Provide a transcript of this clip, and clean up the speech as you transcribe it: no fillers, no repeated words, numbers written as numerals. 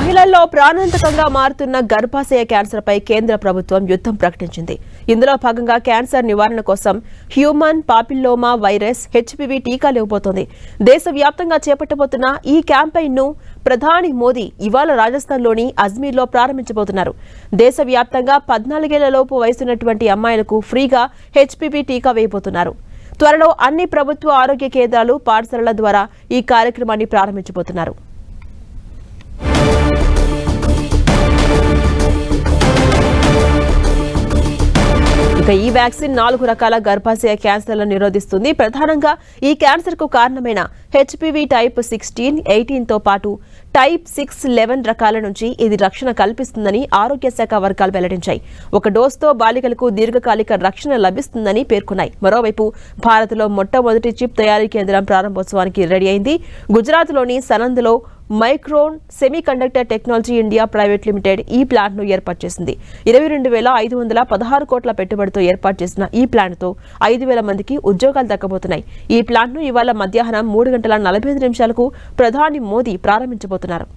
మహిళల్లో ప్రాణాంతకంగా మారుతున్న గర్భాశయ క్యాన్సర్ పై కేంద్ర ప్రభుత్వం యుద్ధం ప్రకటించింది. ఇందులో భాగంగా క్యాన్సర్ నివారణ కోసం హ్యూమన్ పాపిల్లోమా వైరస్ హెచ్పివి టీకాలు ఇవ్వబోతోంది. దేశవ్యాప్తంగా చేపట్టబోతున్న ఈ క్యాంపెయిన్ ను ప్రధాని మోదీ ఇవాళ రాజస్థాన్లోని అజ్మీర్లో ప్రారంభించబోతున్నారు. దేశవ్యాప్తంగా 14 ఏళ్లలోపు వయసున్నటువంటి అమ్మాయిలకు ఫ్రీగా హెచ్పివి టీకా వేయబోతున్నారు. త్వరలో అన్ని ప్రభుత్వ ఆరోగ్య కేంద్రాలు, పాఠశాలల ద్వారా ఈ కార్యక్రమాన్ని ప్రారంభించబోతున్నారు. ఈ వ్యాక్సిన్ 4 రకాల గర్భాశయ క్యాన్సర్లను నిరోధిస్తుంది. ప్రధానంగా ఈ క్యాన్సర్ కు కారణమైన హెచ్పివి టైప్ 16, 18తో పాటు టైప్ 6, 11 రకాల నుంచి ఇది రక్షణ కల్పిస్తుందని ఆరోగ్య శాఖ వర్గాలు వెల్లడించాయి. ఒక డోస్తో బాలికలకు దీర్ఘకాలిక రక్షణ లభిస్తుందని పేర్కొన్నాయి. మరోవైపు భారత్లో మొట్టమొదటి చిప్ తయారీ కేంద్రం ప్రారంభోత్సవానికి రెడీ అయింది. గుజరాత్లోని సనంద్లో Micron semiconductor technology India private limited ఈ ప్లాంట్ ను ఏర్పాటు చేసింది. 22,516 కోట్ల పెట్టుబడితో ఏర్పాటు చేసిన ఈ ప్లాంట్ తో 5,000 మందికి ఉద్యోగాలు దక్కబోతున్నాయి. ఈ ప్లాంట్ ను ఇవాళ మధ్యాహ్నం 3 గంటల 45 నిమిషాలకు ప్రధాని మోదీ ప్రారంభించబోతున్నారు.